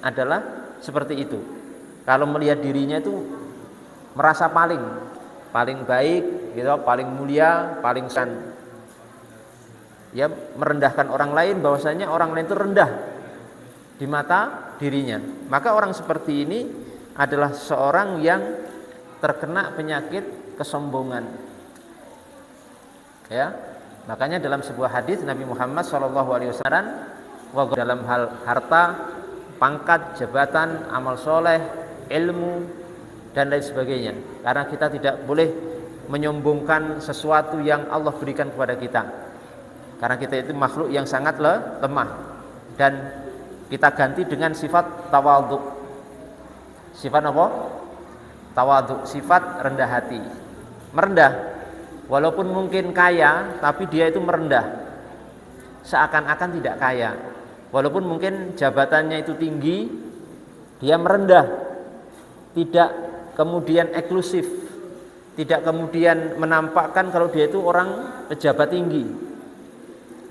adalah seperti itu. Kalau melihat dirinya itu merasa paling baik, gitu, paling mulia, paling san. Ya, merendahkan orang lain, bahwasanya orang lain itu rendah di mata dirinya. Maka orang seperti ini adalah seorang yang terkena penyakit kesombongan. Ya, makanya dalam sebuah hadis Nabi Muhammad SAW dalam hal harta, pangkat, jabatan, amal soleh, ilmu, dan lain sebagainya. Karena kita tidak boleh menyombongkan sesuatu yang Allah berikan kepada kita. Karena kita itu makhluk yang sangat lemah. Dan kita ganti dengan sifat tawadhu. Sifat apa? Tawadhu, sifat rendah hati. Merendah. Walaupun mungkin kaya, tapi dia itu merendah. Seakan-akan tidak kaya. Walaupun mungkin jabatannya itu tinggi, dia merendah, tidak kemudian eksklusif, tidak kemudian menampakkan kalau dia itu orang pejabat tinggi,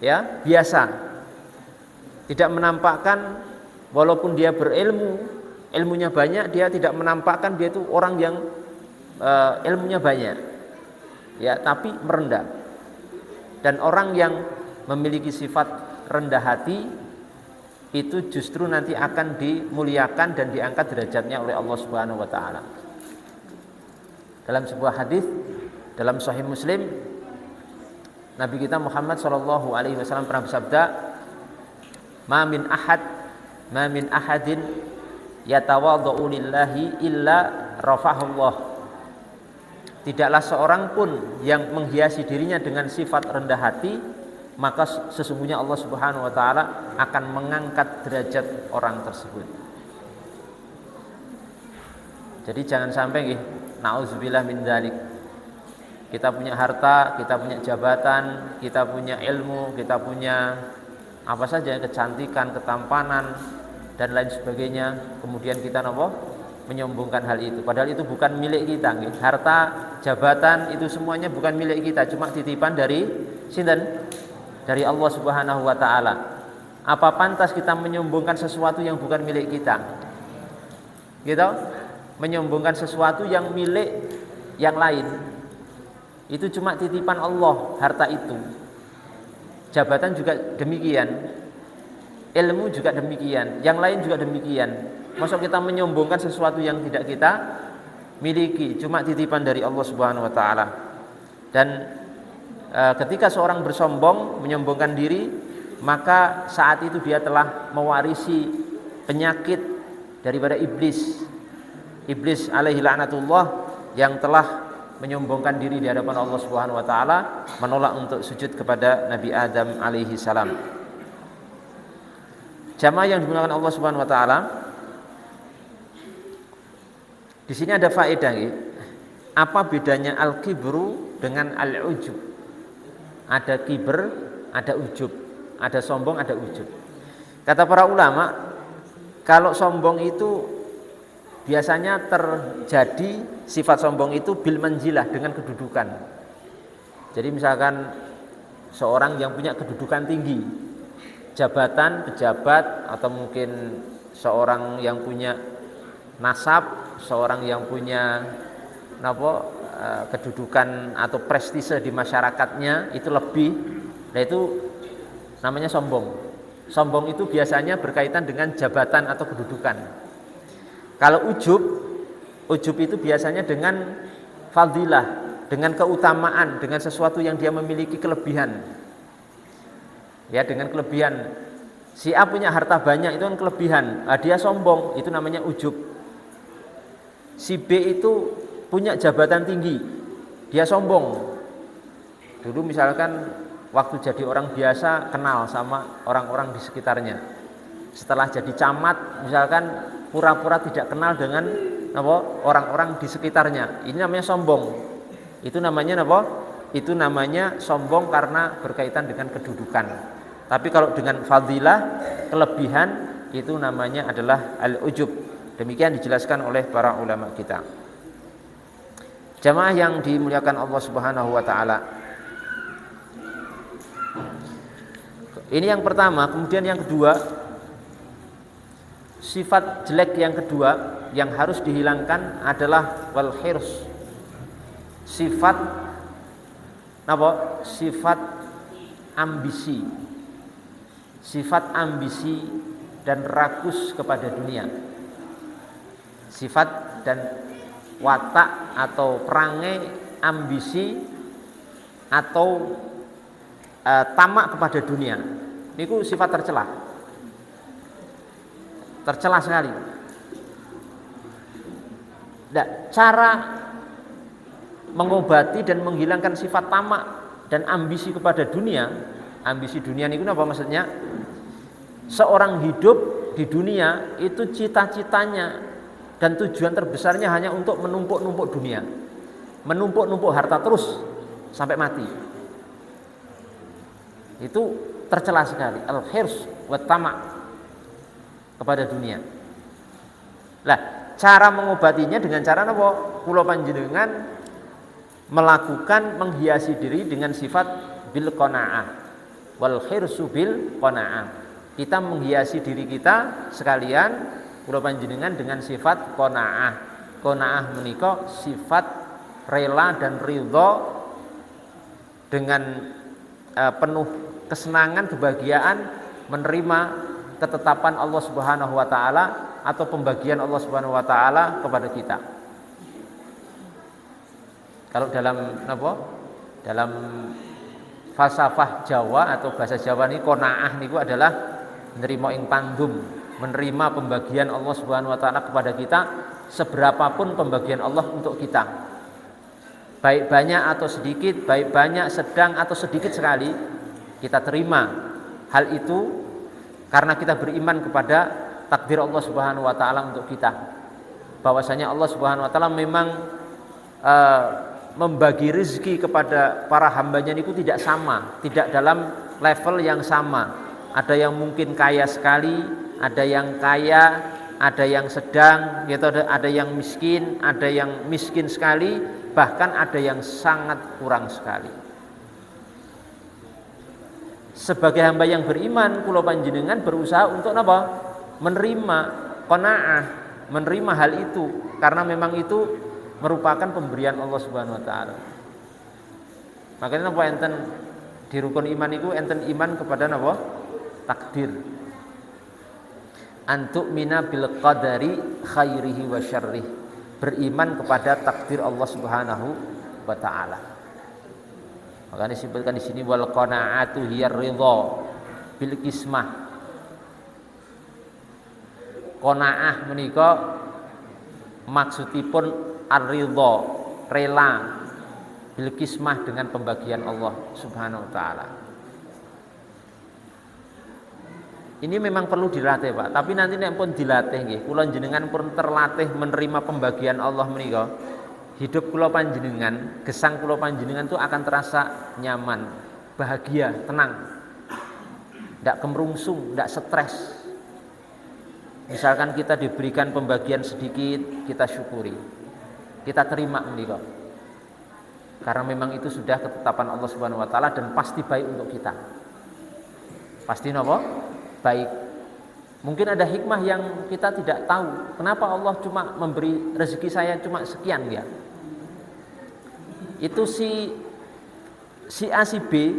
ya biasa, tidak menampakkan walaupun dia berilmu, ilmunya banyak, dia tidak menampakkan dia itu orang yang ilmunya banyak, ya, tapi merendah. Dan orang yang memiliki sifat rendah hati itu justru nanti akan dimuliakan dan diangkat derajatnya oleh Allah Subhanahu wa taala. Dalam sebuah hadis dalam Sahih Muslim, Nabi kita Muhammad sallallahu alaihi wasallam pernah bersabda, "Ma min ahadin yatawadhu lillahi illa rafa'ahullah." Tidaklah seorang pun yang menghiasi dirinya dengan sifat rendah hati, maka sesungguhnya Allah Subhanahu wa taala akan mengangkat derajat orang tersebut. Jadi jangan sampai nauzubillah min dzalik. Kita punya harta, kita punya jabatan, kita punya ilmu, kita punya apa saja, kecantikan, ketampanan dan lain sebagainya, kemudian kita menyombongkan hal itu. Padahal itu bukan milik kita. Harta, jabatan itu semuanya bukan milik kita, cuma titipan dari sinten? Dari Allah Subhanahu wa taala. Apa pantas kita menyombongkan sesuatu yang bukan milik kita? Gitu? Menyombongkan sesuatu yang milik yang lain. Itu cuma titipan Allah, harta itu. Jabatan juga demikian. Ilmu juga demikian, yang lain juga demikian. Maksud kita menyombongkan sesuatu yang tidak kita miliki, cuma titipan dari Allah Subhanahu wa taala. Dan ketika seorang bersombong, menyombongkan diri, maka saat itu dia telah mewarisi penyakit daripada iblis. Iblis alaihi laknatullah yang telah menyombongkan diri di hadapan Allah Subhanahu wa taala, menolak untuk sujud kepada Nabi Adam alaihi salam. Jamaah yang dimuliakan Allah Subhanahu wa taala, di sini ada faedah. Apa bedanya al-kibru dengan al-ujub? Ada kiber, ada ujub, ada sombong, ada ujub. Kata para ulama, kalau sombong itu biasanya terjadi sifat sombong itu bil manzilah, dengan kedudukan. Jadi misalkan seorang yang punya kedudukan tinggi, jabatan, pejabat, atau mungkin seorang yang punya nasab, seorang yang punya kedudukan atau prestise di masyarakatnya itu lebih, nah itu namanya sombong. Sombong itu biasanya berkaitan dengan jabatan atau kedudukan. Kalau ujub itu biasanya dengan fadilah, dengan keutamaan, dengan sesuatu yang dia memiliki kelebihan. Ya, dengan kelebihan. Si A punya harta banyak, itu kan kelebihan. Dia sombong, itu namanya ujub. Si B itu punya jabatan tinggi, dia sombong. Dulu misalkan waktu jadi orang biasa kenal sama orang-orang di sekitarnya. Setelah jadi camat misalkan pura-pura tidak kenal dengan orang-orang di sekitarnya. Ini namanya sombong. Itu namanya Itu namanya sombong karena berkaitan dengan kedudukan. Tapi kalau dengan fadilah, kelebihan, itu namanya adalah al-ujub. Demikian dijelaskan oleh para ulama kita. Jamaah yang dimuliakan Allah Subhanahu wa taala. Ini yang pertama, kemudian yang kedua, Sifat jelek yang kedua yang harus dihilangkan adalah wal hirs. Sifat apa? Sifat ambisi. Sifat ambisi dan rakus kepada dunia. Sifat dan watak atau perangai ambisi atau tamak kepada dunia. Niku sifat tercela. Tercela sekali. Nah, cara mengobati dan menghilangkan sifat tamak dan ambisi kepada dunia. Ambisi dunia niku apa maksudnya? Seorang hidup di dunia itu cita-citanya dan tujuan terbesarnya hanya untuk menumpuk-numpuk dunia. Menumpuk-numpuk harta terus sampai mati. Itu tercela sekali. Al-hirs wa tamak kepada dunia. Lah, cara mengobatinya dengan cara apa? Kula panjenengan melakukan menghiasi diri dengan sifat bil qanaah. Wal khirsu bil qanaah. Kita menghiasi diri kita sekalian kula panjenengan dengan sifat qanaah. Qanaah menika sifat rela dan ridha dengan penuh kesenangan, kebahagiaan menerima ketetapan Allah Subhanahu wa taala atau pembagian Allah Subhanahu wa taala kepada kita. Kalau dalam apa? Dalam falsafah Jawa atau bahasa Jawa ini qanaah niku adalah menerima ing pandum, menerima pembagian Allah Subhanahu wa taala kepada kita seberapapun pembagian Allah untuk kita. Baik banyak atau sedikit, baik banyak, sedang atau sedikit sekali, kita terima hal itu karena kita beriman kepada takdir Allah Subhanahu wa taala untuk kita. Bahwasanya Allah Subhanahu wa taala memang membagi rezeki kepada para hambanya itu tidak sama, tidak dalam level yang sama. Ada yang mungkin kaya sekali, ada yang kaya, ada yang sedang, gitu, ada yang miskin, ada yang miskin sekali, bahkan ada yang sangat kurang sekali. Sebagai hamba yang beriman, kula panjenengan berusaha untuk apa? Menerima qanaah, menerima hal itu karena memang itu merupakan pemberian Allah Subhanahu wa taala. Makanya napa enten di rukun iman itu enten iman kepada napa? Takdir. Antuk mina bil qadari khairihi wa syarrih. Beriman kepada takdir Allah Subhanahu wa taala. Makanya disebutkan di sini wal qanaatu hiyar ridha bil qismah. Qanaah menika maksudipun ar-ridha, rela bil qismah dengan pembagian Allah Subhanahu wa taala. Ini memang perlu dilatih, Pak. Tapi nanti nek pun dilatih nggih, kula jenengan pun terlatih menerima pembagian Allah menika, hidup kula panjenengan, gesang kula panjenengan itu akan terasa nyaman, bahagia, tenang. Tidak kemerungsung, tidak stres. Misalkan kita diberikan pembagian sedikit, kita syukuri. Kita terima menika. Karena memang itu sudah ketetapan Allah Subhanahu wa taala dan pasti baik untuk kita. Pasti napa? Baik. Mungkin ada hikmah yang kita tidak tahu. Kenapa Allah cuma memberi rezeki saya cuma sekian ya? Itu si A si B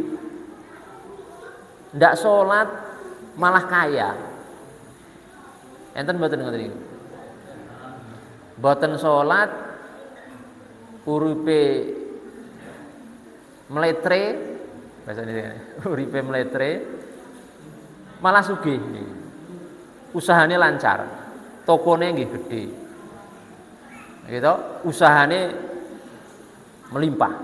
ndak sholat malah kaya. Enten mboten ngoten niku. Mboten sholat uripe meletre, bahasa Indonesia. Uripe meletre malah sugih. Usahane lancar. Tokone nggih gede. Gitu, usahane melimpah.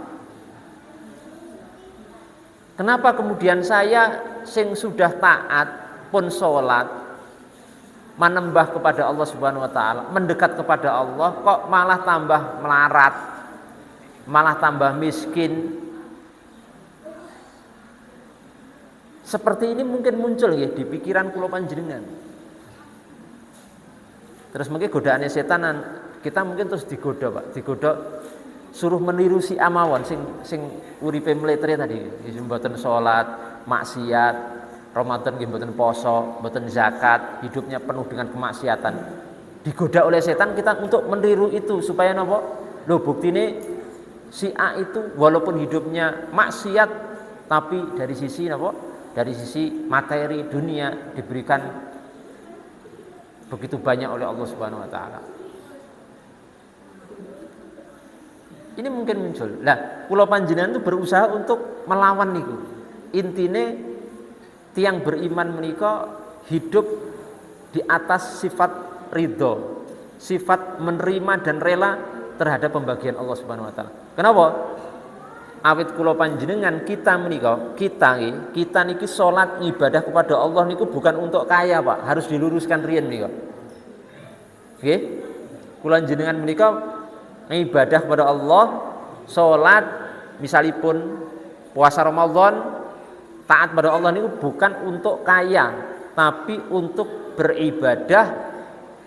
Kenapa kemudian saya sing sudah taat pun sholat menembah kepada Allah Subhanahu wa taala, mendekat kepada Allah kok malah tambah melarat, malah tambah miskin. Seperti ini mungkin muncul ya di pikiran kula panjenengan. Terus mungkin godaannya setan kita mungkin terus digoda, Pak, digoda suruh meniru si amawon sing uripe mletre tadi, mboten salat, maksiat, Ramadan nggih mboten poso, mboten zakat, hidupnya penuh dengan kemaksiatan. Digoda oleh setan kita untuk meniru itu supaya napa? Lho buktine si A itu walaupun hidupnya maksiat tapi dari sisi napa? Dari sisi materi dunia diberikan begitu banyak oleh Allah Subhanahu wa taala. Ini mungkin muncul. Lah, kula panjenengan itu berusaha untuk melawan niku. Intine tiang beriman menika hidup di atas sifat ridho, sifat menerima dan rela terhadap pembagian Allah Subhanahu wa taala. Kenapa? Awit kula panjenengan kita menika, kita niki salat ibadah kepada Allah niku bukan untuk kaya, Pak. Harus diluruskan riyen menika. Nggih. Kula panjenengan menika ibadah kepada Allah, salat misalipun puasa Ramadan, taat pada Allah niku bukan untuk kaya, tapi untuk beribadah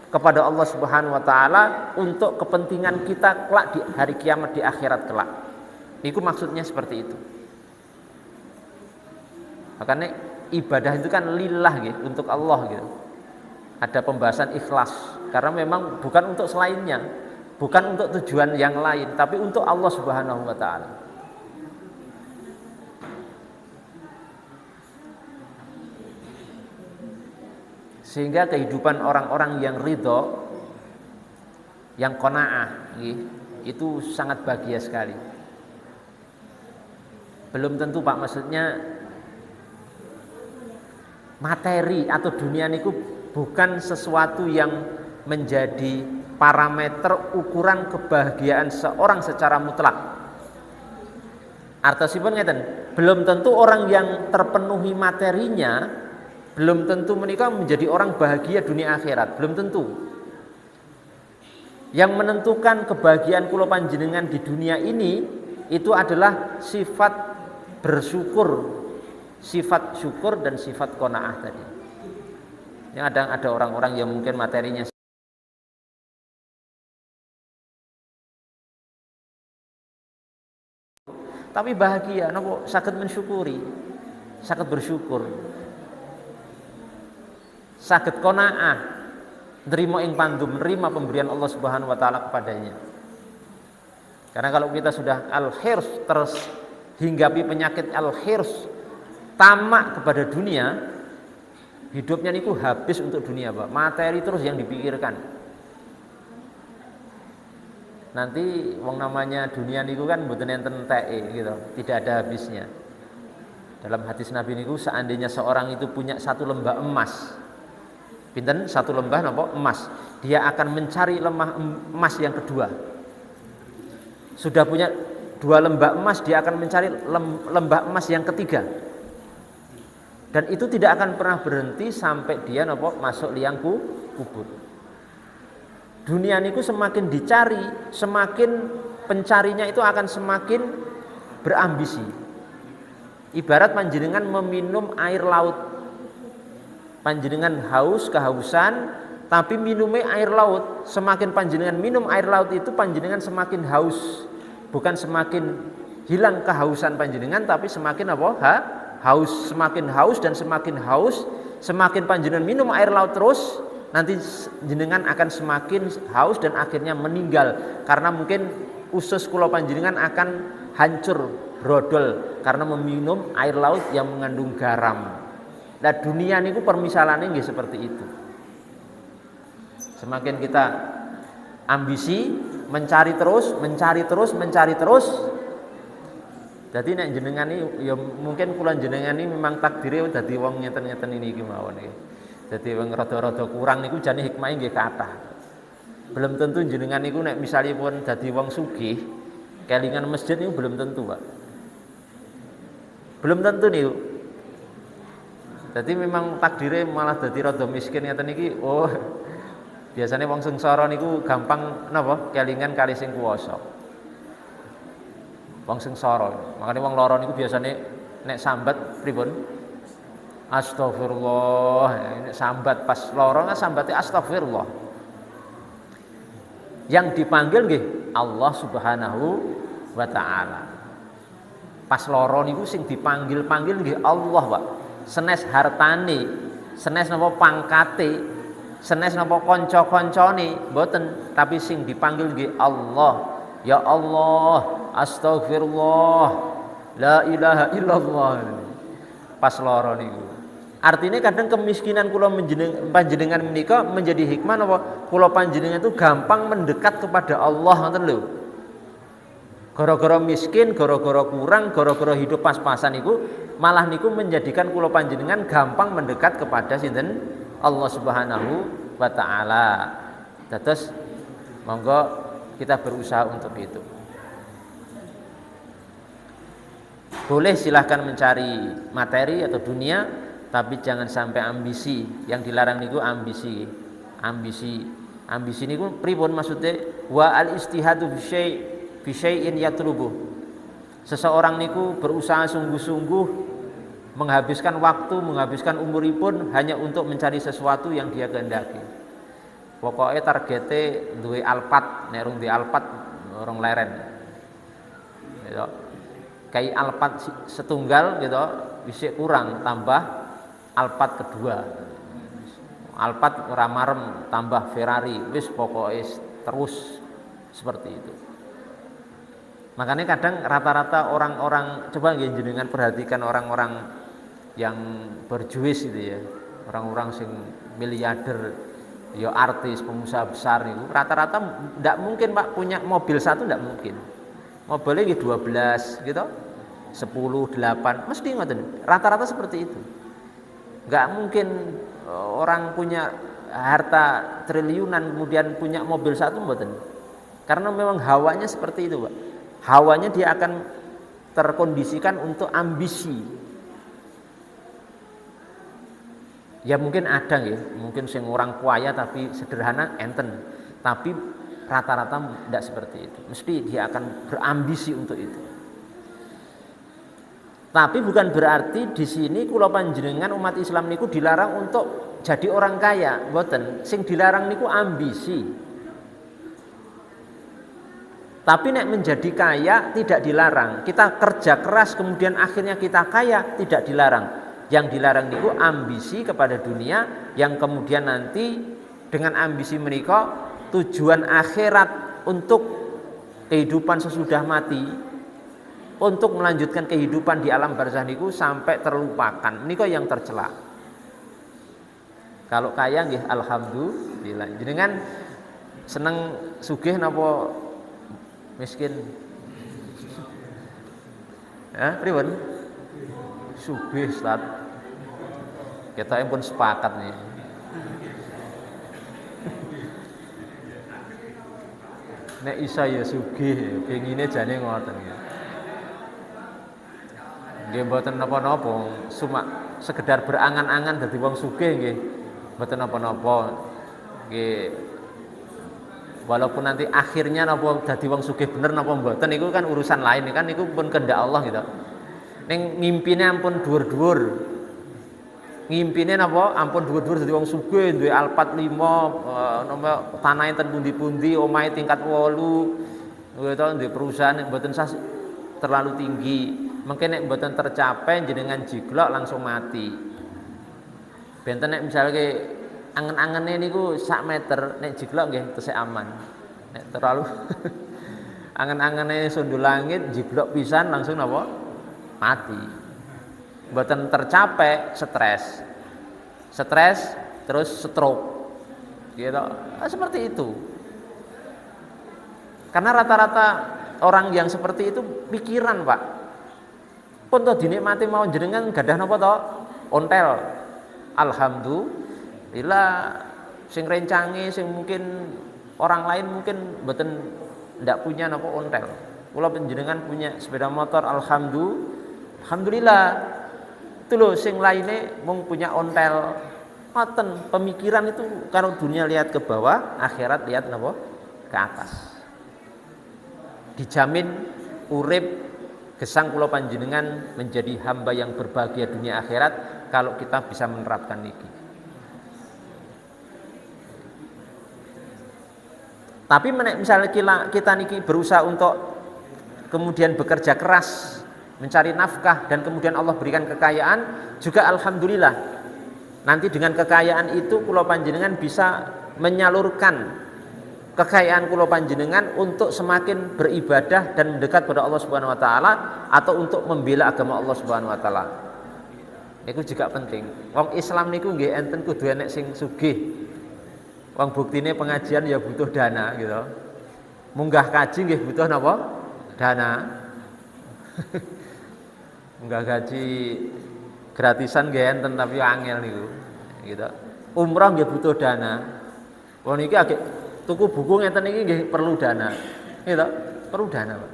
kepada Allah Subhanahu wa taala untuk kepentingan kita kelak di hari kiamat di akhirat kelak. Itu maksudnya seperti itu. Makanya ibadah itu kan lillah gitu, untuk Allah gitu. Ada pembahasan ikhlas karena memang bukan untuk selainnya, bukan untuk tujuan yang lain, tapi untuk Allah Subhanahu wa taala. Sehingga kehidupan orang-orang yang ridho, yang qanaah, itu sangat bahagia sekali. Belum tentu Pak, maksudnya materi atau dunia niku bukan sesuatu yang menjadi parameter ukuran kebahagiaan seorang secara mutlak. Artosipun ngeten, belum tentu orang yang terpenuhi materinya belum tentu menikah menjadi orang bahagia dunia akhirat, belum tentu. Yang menentukan kebahagiaan kula panjenengan di dunia ini itu adalah sifat bersyukur, sifat syukur dan sifat qanaah tadi. Yang ada orang-orang yang mungkin materinya tapi bahagia, napa saged mensyukuri, saged bersyukur, saged qanaah, nerima ing pandum, nerima pemberian Allah Subhanahu wa taala kepadanya. Karena kalau kita sudah al-hirs, terus hinggapi penyakit al-hirs, tamak kepada dunia, hidupnya niku habis untuk dunia, Pak. Materi terus yang dipikirkan. Nanti wong namanya dunia niku kan mboten enten enteke gitu, tidak ada habisnya. Dalam hadis Nabi niku seandainya seorang itu punya satu lembah emas, pinten satu lembah napa emas, dia akan mencari emas yang kedua. Sudah punya 2 lembah emas, dia akan mencari lembah emas yang ketiga. Dan itu tidak akan pernah berhenti sampai dia napa masuk liang kubur. Dunia niku semakin dicari, semakin pencarinya itu akan semakin berambisi. Ibarat panjenengan meminum air laut. Panjenengan haus, kehausan, tapi minumnya air laut. Semakin panjenengan minum air laut itu panjenengan semakin haus. Bukan semakin hilang kehausan panjenengan, tapi semakin apa? Haus, semakin haus dan semakin haus, semakin panjenengan minum air laut terus, nanti jenengan akan semakin haus dan akhirnya meninggal karena mungkin usus kula panjenengan akan hancur, brodol karena meminum air laut yang mengandung garam. Nah, dunia niku permisalannya nggih seperti itu. Semakin kita ambisi, mencari terus. Jadi nek jenengan iki ya mungkin kula jenengan iki memang takdire dadi wong ngeten-ngeten ini iki mawon iki. Dadi wong rada-rada kurang niku jane hikmahe nggih kathah. Belum tentu jenengan niku nek misalipun dadi wong sugih, kelingan masjid niku belum tentu, Pak. Belum tentu niku. Jadi memang takdire malah dadi rada miskin ngeten iki. Oh, biasanya wong sengsara niku gampang napa? Kelingan kali sing kuwasa. Wong sengsara. Makane wong lara niku biasane nek sambat pripun? Astagfirullah. Nek sambat pas lara kan sambate astagfirullah. Yang dipanggil nggih Allah Subhanahu wa taala. Pas lara niku sing dipanggil-panggil nggih Allah, Pak. senes hartane, senes napa pangkate, senes napa kanca-kancane, mboten, tapi sing dipanggil nggih Allah. Ya Allah, astagfirullah, la ilaha illallah. Pas lara niku. Artinya kadang kemiskinan kula panjenengan menika menjadi hikmah napa kula panjenengan itu gampang mendekat kepada Allah ngoten lho. Gara-gara miskin, gara-gara kurang, gara-gara hidup pas-pasan niku malah niku menjadikan kula panjenengan gampang mendekat kepada sinten Allah Subhanahu wa taala. Dados monggo kita berusaha untuk itu. Boleh silahkan mencari materi atau dunia, tapi jangan sampai ambisi. Yang dilarang niku ambisi. Ambisi niku pripun maksudnya? Wa al istihadu fi syai'in yatlubuh. Seseorang niku berusaha sungguh-sungguh menghabiskan waktu, menghabiskan umuripun hanya untuk mencari sesuatu yang dia kehendaki. Pokoknya targetnya duwe Alphard, nek rung duwe Alphard orang leren. Gitu. Kayak Alphard setunggal gitu, bisa kurang tambah Alphard kedua. Alphard ora marem tambah Ferrari, wis pokoknya terus seperti itu. Makanya kadang rata-rata orang-orang, coba jenengan perhatikan orang-orang yang berjuis itu ya, orang-orang sing miliarder, ya artis, pengusaha besar itu rata-rata tidak mungkin Pak punya mobil satu, tidak mungkin. Mobilnya 12 gitu, 10, 8, mesti ngoten. Rata-rata seperti itu. Enggak mungkin orang punya harta triliunan kemudian punya mobil satu mboten. Karena memang hawanya seperti itu, Pak. Hawanya dia akan terkondisikan untuk ambisi. Ya mungkin ada ya, mungkin sing orang kaya tapi sederhana enten, tapi rata-rata tidak seperti itu. Mesti dia akan berambisi untuk itu. Tapi bukan berarti di sini kula panjenengan umat Islam niku dilarang untuk jadi orang kaya, mboten. Sing dilarang niku ambisi. Tapi nek menjadi kaya tidak dilarang. Kita kerja keras kemudian akhirnya kita kaya tidak dilarang. Yang dilarang niku ambisi kepada dunia yang kemudian nanti dengan ambisi menika tujuan akhirat untuk kehidupan sesudah mati, untuk melanjutkan kehidupan di alam barzah niku sampai terlupakan. Menika yang tercela. Kalau kaya nggih alhamdulillah. Jenengan seneng sugih napa miskin? Ya, pripun? Sugih, Ustaz. Kita pun sepakat nih. Nek isa ya sugih, pengine jane ngoten. Nggih mboten napa-napa, cuma sekedar berangan-angan dadi wong sugih nggih. Mboten napa-napa. Nggih. Walaupun nanti akhirnya napa dadi wong sugih bener napa mboten niku kan urusan lain kan niku pun kehendak Allah gitu. Ning ngimpine ampun dhuwur-dhuwur. Ngimpine napa ampun dhuwur-dhuwur dadi wong sugih, duwe Alphard 5, napa tanahe ten pundi-pundi, omahe tingkat 8. Gitu duwe perusahaan mboten terlalu tinggi. Mungkin nek mboten tercapai jenengan jiglok langsung mati. Benten nek misalnya angen-angene niku sak meter, nek jiglok nggih tesih aman. Nek terlalu angen-angene sundul langit jiglok pisan langsung napa? Mati. Mboten tercapai stres. Stres terus stroke. Gitu. Seperti itu. Karena rata-rata orang yang seperti itu pikiran, Pak. Pun to dinikmati mau jenengan gadah napa to? Ontel. Alhamdulillah sing rencange sing mungkin orang lain mungkin mboten ndak punya napa ontel. Kula panjenengan punya sepeda motor alhamdulillah. Itu loh sing lainnya mung punya ontel. Ngoten, pemikiran itu kalau dunia lihat ke bawah, akhirat lihat napa? Ke atas. Dijamin urip gesang kula panjenengan menjadi hamba yang berbahagia dunia akhirat kalau kita bisa menerapkan niki. Tapi misalnya kita niki berusaha untuk kemudian bekerja keras mencari nafkah dan kemudian Allah berikan kekayaan, juga alhamdulillah. Nanti dengan kekayaan itu kula panjenengan bisa menyalurkan kekayaan kula panjenengan untuk semakin beribadah dan mendekat pada Allah Subhanahu wa taala atau untuk membela agama Allah Subhanahu wa taala. Itu juga penting. Wong Islam niku nggih enten kudu enek sing sugih. Wong buktine pengajian ya butuh dana gitu. Munggah kaji nggih butuh napa? Dana. Munggah kaji gratisan nggih enten tapi angel niku. Gitu. Umrah nggih butuh dana. Wong niki agek tuku buku ngeten iki nggih perlu dana. Gitu. Perlu dana, Pak.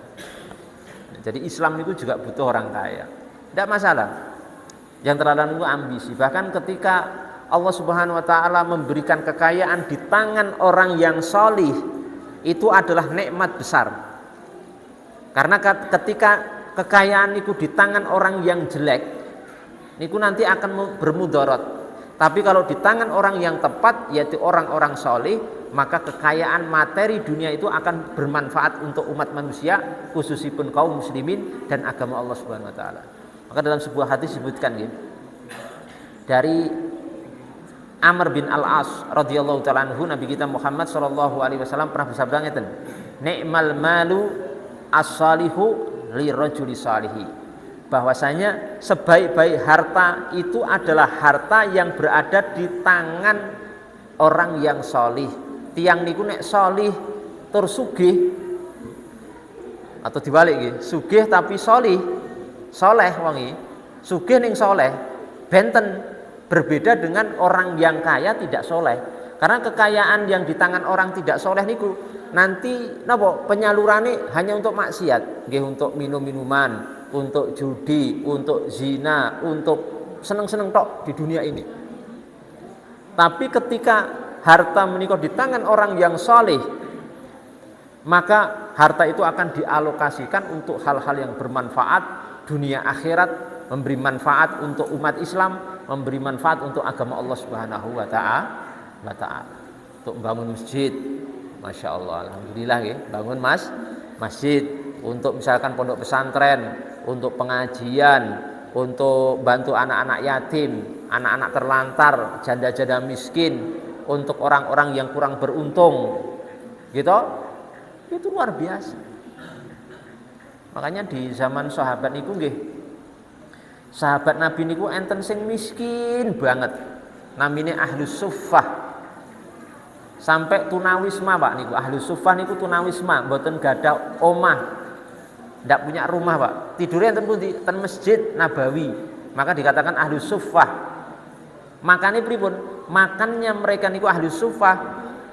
Jadi Islam itu juga butuh orang kaya. Tidak masalah. Yang terlarang itu ambisi. Bahkan ketika Allah Subhanahu wa taala memberikan kekayaan di tangan orang yang solih, itu adalah nikmat besar. Karena ketika kekayaan itu di tangan orang yang jelek, niku nanti akan bermudarat. Tapi kalau di tangan orang yang tepat, yaitu orang-orang solih, maka kekayaan materi dunia itu akan bermanfaat untuk umat manusia, khususipun kaum muslimin dan agama Allah Subhanahu wa taala. Maka dalam sebuah hadis disebutkan gitu, dari Amr bin Al-As radhiyallahu taala anhu, Nabi kita Muhammad sallallahu alaihi wasallam pernah bersabda ngeten, "Ni'mal malu as-salihu li rajuli salihi." Bahwasanya sebaik-baik harta itu adalah harta yang berada di tangan orang yang solih. Tiang niku nek solih tur sugih, atau dibalik nggih, sugih tapi solih, soleh wangi, sugih ning soleh, benten. Berbeda dengan orang yang kaya tidak soleh. Karena kekayaan yang di tangan orang tidak soleh niku nanti napa penyalurannya hanya untuk maksiat, nggih, untuk minum-minuman, untuk judi, untuk zina, untuk seneng-seneng tok di dunia ini. Tapi ketika harta menika di tangan orang yang soleh, maka harta itu akan dialokasikan untuk hal-hal yang bermanfaat dunia akhirat, memberi manfaat untuk umat Islam, memberi manfaat untuk agama Allah Subhanahu wa taala. Untuk membangun masjid, Masya Allah, alhamdulillah ya, bangun masjid, untuk misalkan pondok pesantren, untuk pengajian, untuk bantu anak-anak yatim, anak-anak terlantar, janda-janda miskin, untuk orang-orang yang kurang beruntung, gitu. Itu luar biasa. Makanya di zaman sahabat niku nggih, sahabat Nabi niku enten sing miskin banget, namine Ahlus Suffah. Sampai tunawisma, Pak, niku Ahlus Suffah niku tunawisma, mboten gadah omah, ndak punya rumah, Pak. Tidurnya enten pundi? Ten Masjid Nabawi. Maka dikatakan Ahlus Suffah. Makane pripun? Makannya mereka niku Ahlus Suffah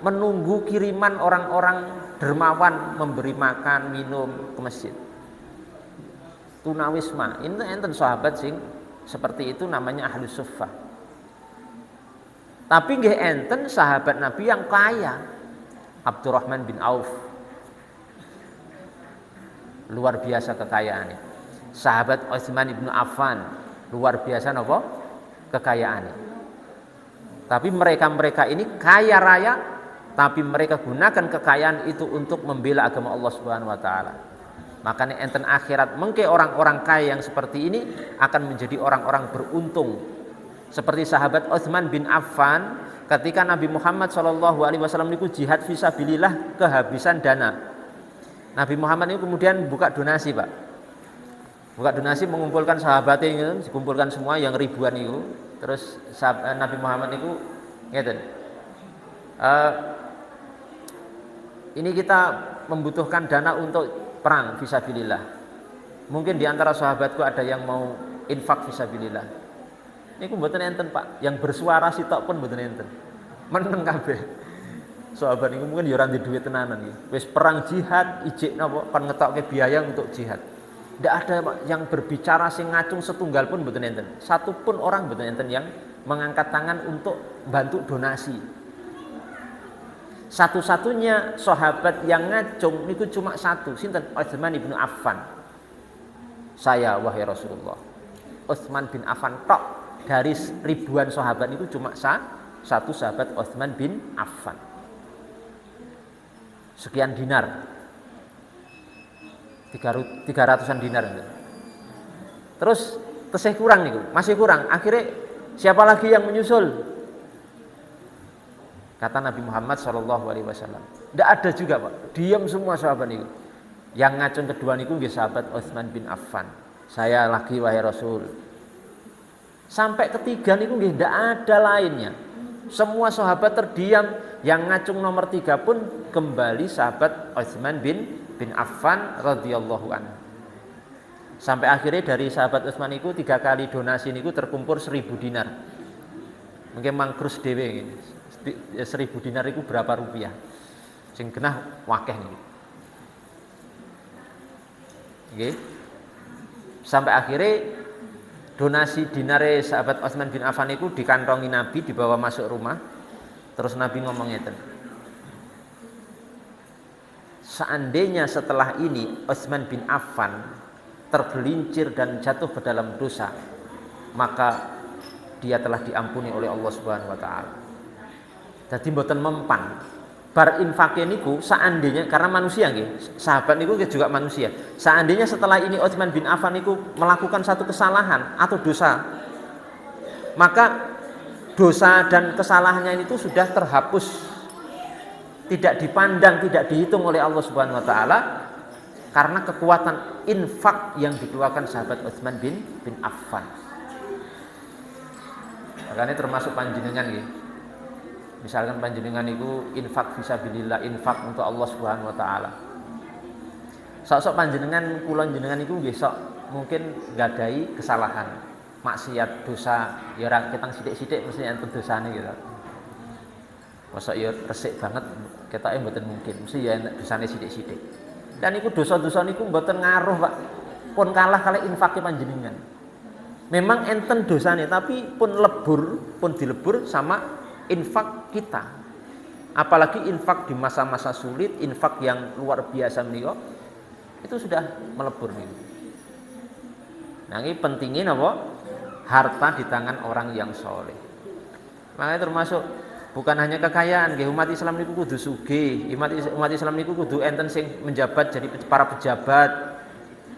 menunggu kiriman orang-orang dermawan memberi makan, minum ke masjid. Tunawisma, ini enten sahabat sing seperti itu, namanya Ahlus Suffah. Tapi nggih enten sahabat Nabi yang kaya, Abdurrahman bin Auf, luar biasa kekayaannya. Sahabat Utsman bin Affan, luar biasa napa kekayaannya. Tapi mereka ini kaya raya, tapi mereka gunakan kekayaan itu untuk membela agama Allah Subhanahu wa taala. Makanya enten akhirat mengke orang-orang kaya yang seperti ini akan menjadi orang-orang beruntung. Seperti sahabat Utsman bin Affan, ketika Nabi Muhammad SAW niku jihad fisabilillah kehabisan dana. Nabi Muhammad itu kemudian buka donasi, Pak. Buka donasi, mengumpulkan sahabatnya, dikumpulkan semua yang ribuan itu. Terus Nabi Muhammad itu ngeten, ini kita membutuhkan dana untuk perang fisabilillah. Mungkin di antara sahabatku ada yang mau infak fisabilillah. Niku mboten enten, Pak. Yang bersuara sitok pun mboten enten. Meneng kabeh. Sahabat niku mungkin ya ora ndek duit tenanan iki. Wis perang jihad ijik napa kon ngetokke biaya untuk jihad. Ndak ada, Pak, yang berbicara sing ngacung setunggal pun mboten enten. Satu pun orang mboten enten yang mengangkat tangan untuk bantu donasi. Satu-satunya sahabat yang ngacung niku cuma satu, sinten? Utsman bin Affan. Saya, wahai Rasulullah, Utsman bin Affan tok dari ribuan sahabat niku cuma satu sahabat, Utsman bin Affan. Sekian dinar, 300-an dinar. Terus tesih kurang niku, masih kurang. Akhirnya siapa lagi yang menyusul? Kata Nabi Muhammad SAW, tidak ada juga Pak, diam semua sahabat niku. Yang ngacung kedua niku nggih sahabat Utsman bin Affan. Saya lagi wahai Rasul. Sampai ketiga niku nggih tidak ada lainnya. Semua sahabat terdiam. Yang ngacung nomor 3 pun kembali sahabat Utsman bin Affan radhiyallahu anhu. Sampai akhirnya dari sahabat Utsman niku 3 kali donasi niku terkumpul 1000 dinar. Mungkin mangkrus dhewe ngene. 1000 dinar itu berapa rupiah? Sing genah wakeh nih. Nggih. Sampai akhirnya donasi dinare sahabat Utsman bin Affan itu dikantongi Nabi, dibawa masuk rumah. Terus Nabi ngomong ngeten. Seandainya setelah ini Utsman bin Affan tergelincir dan jatuh ke dalam dosa, maka dia telah diampuni oleh Allah Subhanahu wa taala. Jadi mboten mempan. Bar infake niku seandainya karena manusia nggih, sahabat niku juga manusia. Seandainya setelah ini Utsman bin Affan niku melakukan satu kesalahan atau dosa, maka dosa dan kesalahannya itu sudah terhapus. Tidak dipandang, tidak dihitung oleh Allah Subhanahu wa taala karena kekuatan infak yang dikeluarkan sahabat Utsman bin Affan. Makanya termasuk panjenengan nggih. Misalkan panjenengan itu infak fisabilillah, infak untuk Allah Subhanahu wa taala. Sok-sok panjenengan kula jenengan iku nggih sok mungkin nggadahi kesalahan, maksiat, dosa, ya ora ketang sithik-sithik mesti enten dosane gitu. Mosok ya resik banget ketoke mboten mungkin, mesti ya dosane sithik-sithik. Dan iku dosa-dosa niku mboten ngaruh, Pak. Pun kalah kali infake panjenengan. Memang enten dosane tapi pun dilebur sama infak kita. Apalagi infak di masa-masa sulit, infak yang luar biasa menika itu sudah melebur nih. Nah, ini pentingin apa? Harta di tangan orang yang soleh. Makanya termasuk bukan hanya kekayaan, umat Islam niku kudu sugih, umat Islam niku kudu enten sing menjabat jadi para pejabat.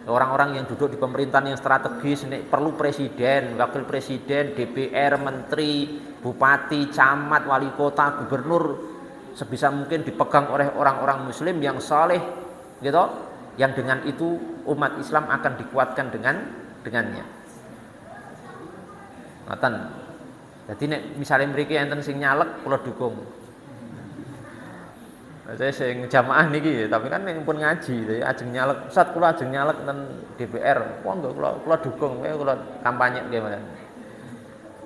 Orang-orang yang duduk di pemerintahan yang strategis, nek perlu presiden, wakil presiden, DPR, menteri, bupati, camat, wali kota, gubernur, sebisa mungkin dipegang oleh orang-orang muslim yang saleh, gitu, yang dengan itu umat Islam akan dikuatkan dengannya. Ngoten. Jadi nek misalnya mriki enten sing nyalek kula dukung. Saya sing jamaah niki, tapi kan yang pun ngaji, ajeng nyalek, Ustaz kula ajeng nyalek ten DPR, monggo kula dukung, kula kampanye nggih.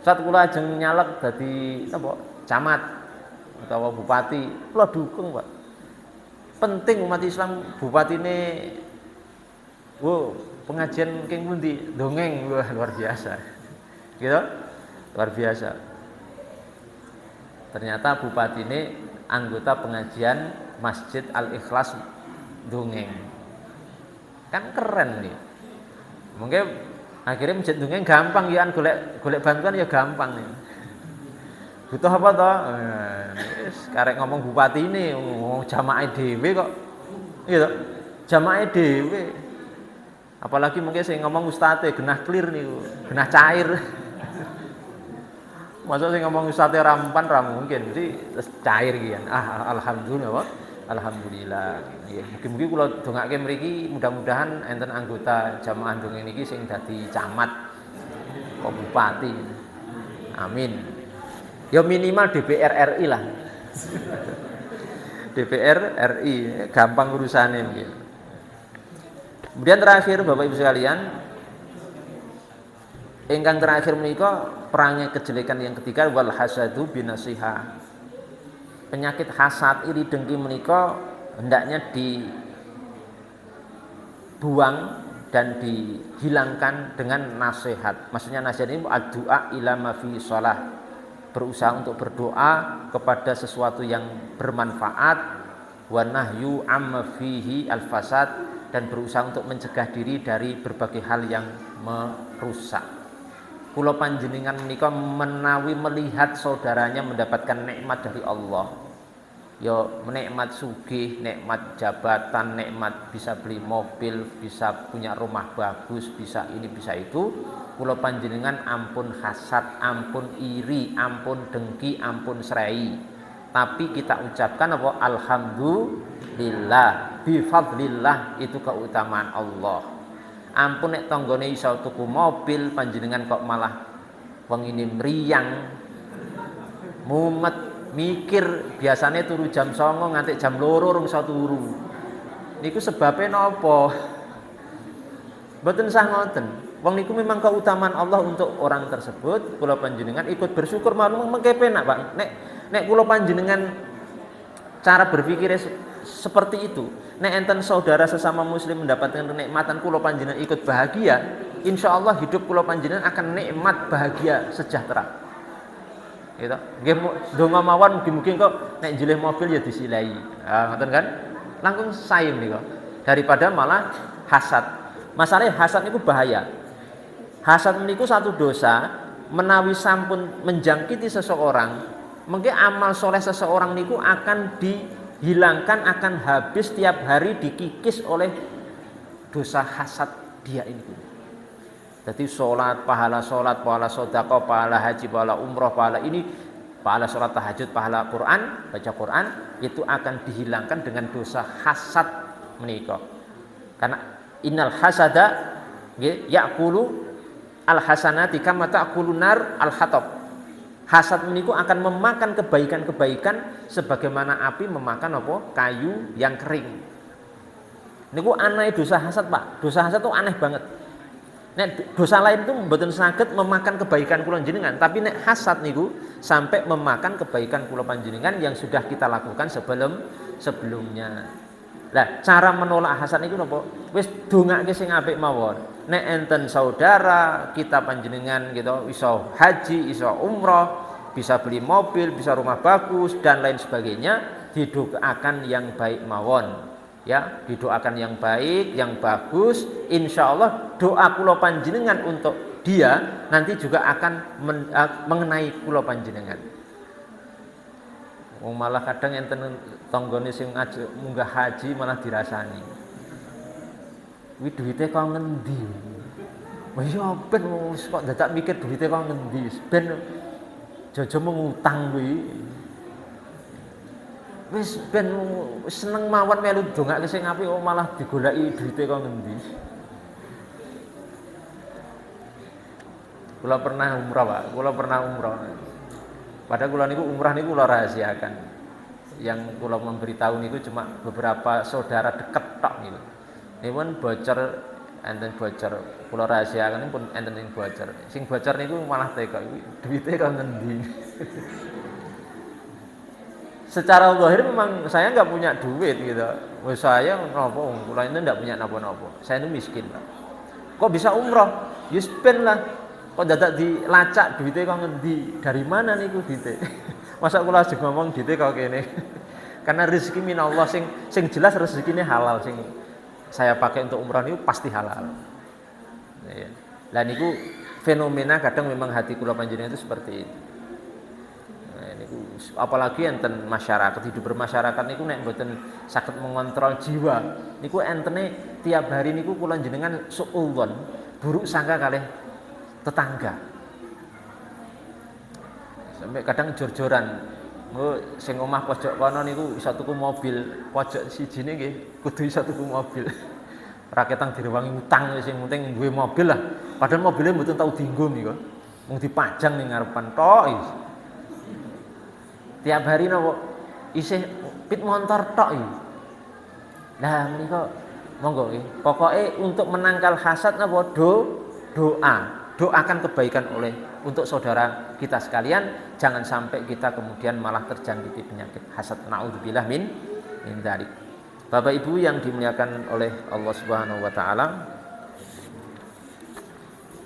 Ustaz kula ajeng nyalek dadi apa? Camat atau bupati, kula dukung, Pak. Penting umat Islam bupatine pengajian king pundi? Dongeng, luar biasa. Gitu? Luar biasa. Ternyata bupatine anggota pengajian Masjid Al-Ikhlas dongeng. Kan keren nih. Mungkin akhirnya masjid dongeng gampang ya, golek bantuan ya gampang nih. Butuh apa toh? Karek ngomong bupati ini, jamaah dhewe kok. Iya toh? Jamaah dhewe. Apalagi mungkin saya ngomong ustadz genah clear nih, genah cair. Masa sih ngomong ustadz rampan mungkin, mesti cair gitu. Alhamdulillah, alhamdulillah. Ya, mungkin kalau dongake mriki mudah-mudahan enten anggota jamaah dongeng niki sing dadi camat, kok bupati. Amin. Ya minimal DPR RI lah. DPR RI, gampang urusannya mungkin. Kemudian terakhir Bapak Ibu sekalian, ingkang terakhir menika perangai kejelekan yang ketiga wal hasadu binasiha. Penyakit hasad, iri dengki menika hendaknya dibuang dan dihilangkan dengan nasihat. Maksudnya nasihat ini ad-du'a ila ma fi shalah. Berusaha untuk berdoa kepada sesuatu yang bermanfaat, wa nahyu amma fihi al-fasad, dan berusaha untuk mencegah diri dari berbagai hal yang merusak. Kula panjenengan menika menawi melihat saudaranya mendapatkan nikmat dari Allah, Yo nikmat sugih, nikmat jabatan, nikmat bisa beli mobil, bisa punya rumah bagus, bisa ini bisa itu. Kula panjenengan ampun hasad, ampun iri, ampun dengki, ampun serai. Tapi kita ucapkan apa? Alhamdulillah, bifadlillah, itu keutamaan Allah. Ampun nek tanggane iso tuku mobil, panjenengan kok malah wong ini mriyang, mumet, mikir biasanya turu jam 09.00 nganti jam 2 rung iso turu. Niku sebabnya napa? Mboten sah ngoten. Wong niku memang keutamaan Allah untuk orang tersebut. Kula panjenengan ikut bersyukur mawon mengke penak, Pak. Nek kula panjenengan cara berpikirnya seperti itu. Nek enten saudara sesama muslim mendapatkan kenikmatan kula panjenengan ikut bahagia, insya Allah hidup kula panjenengan akan nikmat, bahagia, sejahtera. Gitu. Nggih donga mawon mugi-mugi kok nek jilih mobil ya disilahi. Ngoten kan? Langkung sae niku. Daripada malah hasad. Masalahnya hasad niku bahaya. Hasad niku satu dosa menawi sampun menjangkiti seseorang, mungkin amal soleh seseorang niku akan dihilangkan, akan habis tiap hari dikikis oleh dosa hasad dia ini. Jadi sholat, pahala sedekah, pahala haji, pahala umroh, pahala ini, pahala sholat tahajud, pahala Quran, baca Quran, itu akan dihilangkan dengan dosa hasad menika. Karena innal hasada ya'kulu al hasanati kama ta'kulun nar al hatab. Hasad meniku akan memakan kebaikan-kebaikan sebagaimana api memakan apa? Kayu yang kering. Niku aneh dosa hasad, Pak. Dosa hasad itu aneh banget. Nek dosa lain itu mboten saged memakan kebaikan kula panjenengan, tapi nek hasad niku sampai memakan kebaikan kula panjenengan yang sudah kita lakukan sebelumnya. Lah, cara menolak hasad niku napa? Wis dongake sing apik mawon. Nek enten saudara kita panjenengan gitu iso haji, iso umroh, bisa beli mobil, bisa rumah bagus dan lain sebagainya, didoakan yang baik mawon. Ya, didoakan yang baik, yang bagus, insya Allah doa kula panjenengan untuk dia nanti juga akan mengenai kula panjenengan. Malah kadang enten tanggane sing munggah haji malah dirasani. Kuwi duwite kok ngendi? Wah ya ben kok dadak mikir duwite kok ngendi? Ben jojo mengutang kuwi. Wis ben seneng mawon melu dongake sing apik kok malah digoleki duwite kok ngendi. Kula pernah umrah, Pak. Kula pernah umrah. Padahal kula niku umrah niku kula rahasiakan. Yang kula memberitahu niku cuma beberapa saudara deket tok niku. Niku bocor, enten bocor. Kula rahasiakan pun enten sing bocor. Sing bocor niku malah teko duwite kok ngendi. Secara zahir memang saya nggak punya duit gitu. Saya nopo, kula ini nggak punya nopo-nopo. Saya itu miskin, Pak. Kok bisa umroh? Ya spend lah. Kok dadak dilacak duitnya kok ngendi? Dari mana niku duitnya? Masa kula aja ngomong duitnya kok kene. Karena rezeki minallah sing jelas rezekinya halal sing saya pakai untuk umroh niku pasti halal. Ya. Lah niku fenomena kadang memang hati kula panjenengan itu seperti itu. Apalagi enten masyarakat, hidup bermasyarakat niku nek mboten saged mengontrol jiwa niku entene tiap hari niku kula jenengan suudzon buruk sangka kalih tetangga sampai kadang jor-joran sing omah pojok kono niku iso tuku mobil pojok sijine nggih kudu iso tuku mobil raketang direwangi utang sing penting duwe mobil lah padahal mobilnya mboten tau dienggo niku mung dipajang ning ngarepan tok. Tiap hari nopo isih pit motor tok iki. Nah menika monggo nggih. Pokoke untuk menangkal hasad napa doakan kebaikan untuk saudara kita sekalian, jangan sampai kita kemudian malah terjangkiti penyakit hasad. Naudzubillah min dzalik. Bapak Ibu yang dimuliakan oleh Allah Subhanahu wa taala,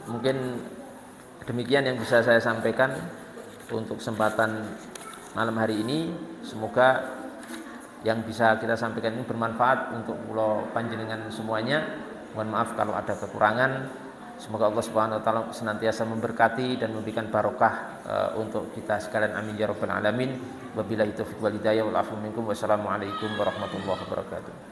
mungkin demikian yang bisa saya sampaikan untuk kesempatan malam hari ini. Semoga yang bisa kita sampaikan ini bermanfaat untuk kula panjenengan semuanya. Mohon maaf kalau ada kekurangan. Semoga Allah Subhanahu wa taala senantiasa memberkati dan memberikan barokah untuk kita sekalian, amin ya rabbal alamin. Wabillahi taufiq wal hidayah wal afu minkum. Wassalamualaikum warahmatullahi wabarakatuh.